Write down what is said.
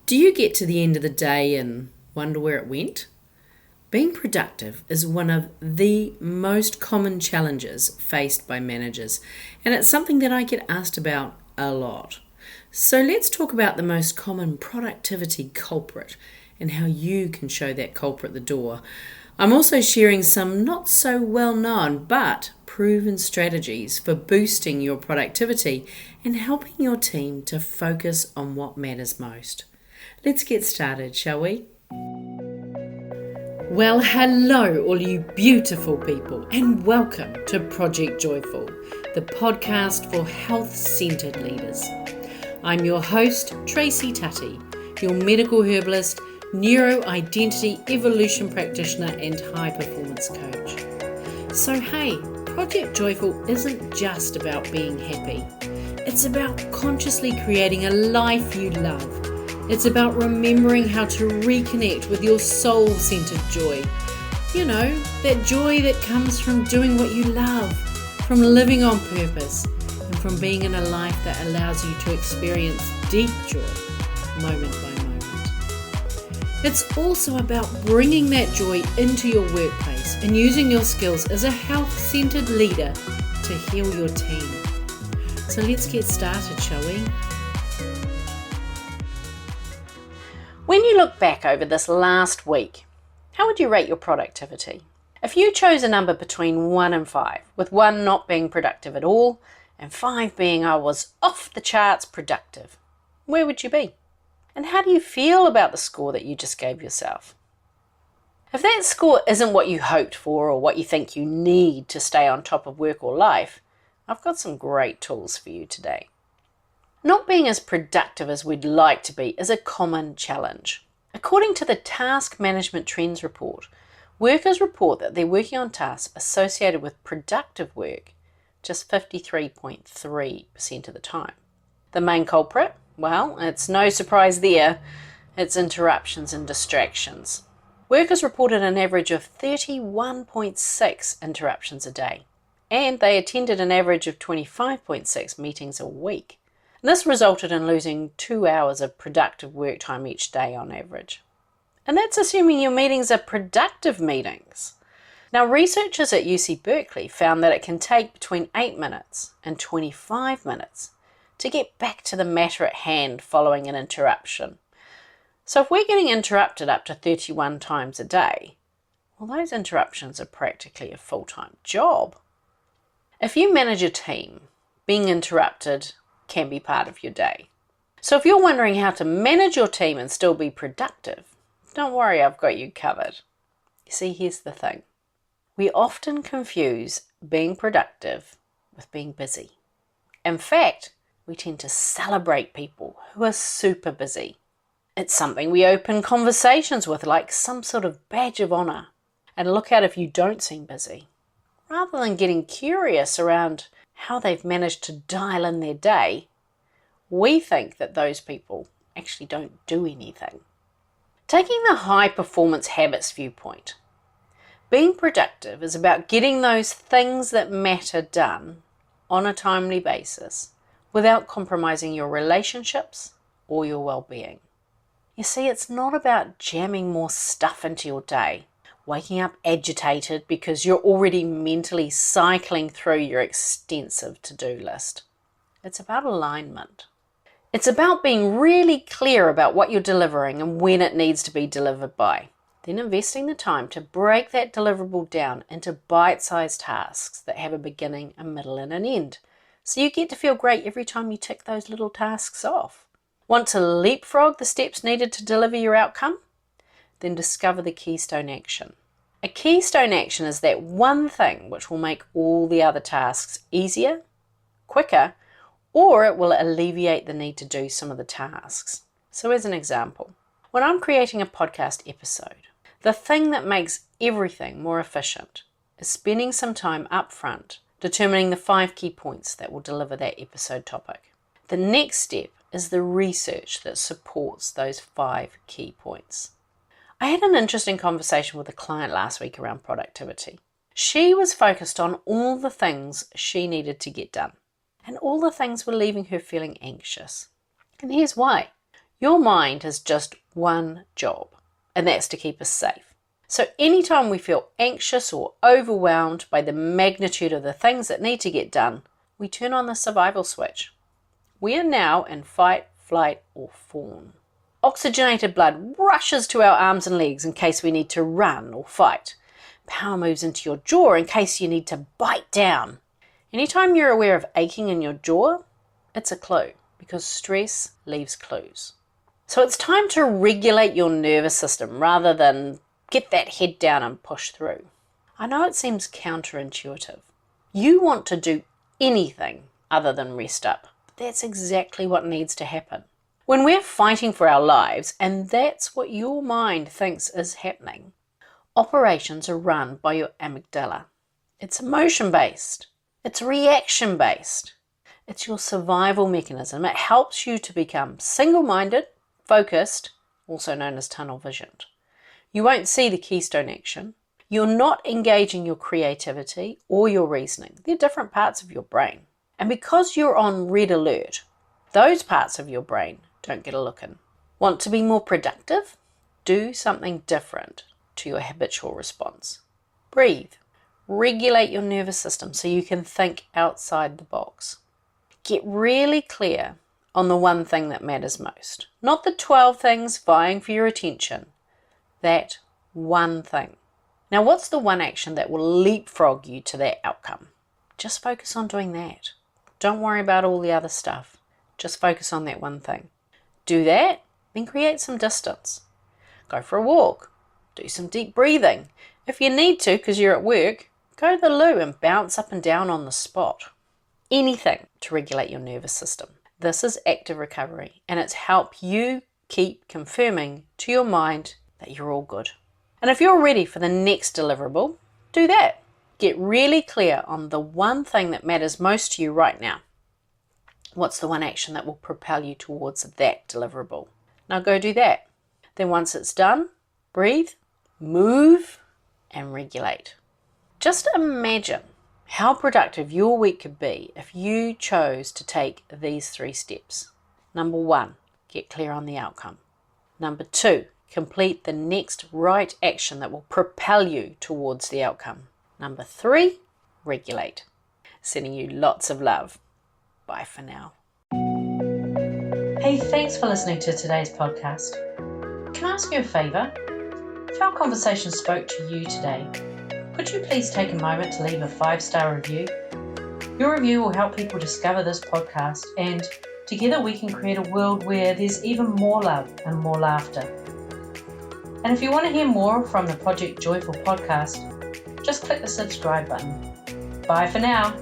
Do you get to the end of the day and wonder where it went? Being productive is one of the most common challenges faced by managers, and it's something that I get asked about a lot. So let's talk about the most common productivity culprit and how you can show that culprit the door. I'm also sharing some not so well known but proven strategies for boosting your productivity and helping your team to focus on what matters most. Let's get started, shall we? Well, hello, all you beautiful people, and welcome to Project Joyful, the podcast for health-centered leaders. I'm your host, Tracy Tutty, your medical herbalist, neuro-identity evolution practitioner, and high-performance coach. So hey, Project Joyful isn't just about being happy. It's about consciously creating a life you love. It's about remembering how to reconnect with your soul-centered joy. You know, that joy that comes from doing what you love, from living on purpose, and from being in a life that allows you to experience deep joy, moment by moment. It's also about bringing that joy into your workplace and using your skills as a health-centered leader to heal your team. So let's get started, shall we? When you look back over this last week, how would you rate your productivity? If you chose a number between 1 and 5, with 1 not being productive at all, and 5 being I was off the charts productive, where would you be? And how do you feel about the score that you just gave yourself? If that score isn't what you hoped for or what you think you need to stay on top of work or life, I've got some great tools for you today. Not being as productive as we'd like to be is a common challenge. According to the Task Management Trends report, workers report that they're working on tasks associated with productive work just 53.3% of the time. The main culprit? Well, it's no surprise there. It's interruptions and distractions. Workers reported an average of 31.6 interruptions a day, and they attended an average of 25.6 meetings a week. This resulted in losing 2 hours of productive work time each day on average. And that's assuming your meetings are productive meetings. Now, researchers at UC Berkeley found that it can take between 8 minutes and 25 minutes to get back to the matter at hand following an interruption. So if we're getting interrupted up to 31 times a day, well, those interruptions are practically a full-time job. If you manage a team, being interrupted can be part of your day. So if you're wondering how to manage your team and still be productive, don't worry, I've got you covered. You see, here's the thing. We often confuse being productive with being busy. In fact, we tend to celebrate people who are super busy. It's something we open conversations with like some sort of badge of honor, and look out if you don't seem busy. Rather than getting curious around how they've managed to dial in their day, we think that those people actually don't do anything. Taking the high performance habits viewpoint, being productive is about getting those things that matter done on a timely basis without compromising your relationships or your well-being. You see, it's not about jamming more stuff into your day, waking up agitated because you're already mentally cycling through your extensive to-do list. It's about alignment. It's about being really clear about what you're delivering and when it needs to be delivered by. Then investing the time to break that deliverable down into bite-sized tasks that have a beginning, a middle, and an end. So you get to feel great every time you tick those little tasks off. Want to leapfrog the steps needed to deliver your outcome? Then discover the Keystone Action. A Keystone Action is that one thing which will make all the other tasks easier, quicker, or it will alleviate the need to do some of the tasks. So as an example, when I'm creating a podcast episode, the thing that makes everything more efficient is spending some time up front determining the 5 key points that will deliver that episode topic. The next step is the research that supports those 5 key points. I had an interesting conversation with a client last week around productivity. She was focused on all the things she needed to get done, and all the things were leaving her feeling anxious. And here's why. Your mind has just one job, and that's to keep us safe. So anytime we feel anxious or overwhelmed by the magnitude of the things that need to get done, we turn on the survival switch. We are now in fight, flight, or fawn. Oxygenated blood rushes to our arms and legs in case we need to run or fight. Power moves into your jaw in case you need to bite down. Anytime you're aware of aching in your jaw, it's a clue, because stress leaves clues. So it's time to regulate your nervous system rather than get that head down and push through. I know it seems counterintuitive. You want to do anything other than rest up. But that's exactly what needs to happen. When we're fighting for our lives, and that's what your mind thinks is happening, operations are run by your amygdala. It's emotion-based. It's reaction-based. It's your survival mechanism. It helps you to become single-minded, focused, also known as tunnel visioned. You won't see the keystone action. You're not engaging your creativity or your reasoning. They're different parts of your brain. And because you're on red alert, those parts of your brain don't get a look in. Want to be more productive? Do something different to your habitual response. Breathe. Regulate your nervous system so you can think outside the box. Get really clear on the one thing that matters most. Not the 12 things vying for your attention. That one thing. Now, what's the one action that will leapfrog you to that outcome? Just focus on doing that. Don't worry about all the other stuff. Just focus on that one thing. Do that, then create some distance. Go for a walk. Do some deep breathing. If you need to, because you're at work, go to the loo and bounce up and down on the spot. Anything to regulate your nervous system. This is active recovery, and it's help you keep confirming to your mind that you're all good. And if you're ready for the next deliverable, do that. Get really clear on the one thing that matters most to you right now. What's the one action that will propel you towards that deliverable? Now go do that. Then once it's done, breathe, move, and regulate. Just imagine how productive your week could be if you chose to take these 3 steps. Number 1, get clear on the outcome. Number 2, complete the next right action that will propel you towards the outcome. Number 3, regulate. Sending you lots of love. Bye for now. Hey, thanks for listening to today's podcast. Can I ask you a favour? If our conversation spoke to you today, could you please take a moment to leave a 5-star review? Your review will help people discover this podcast, and together we can create a world where there's even more love and more laughter. And if you want to hear more from the Project Joyful podcast, just click the subscribe button. Bye for now.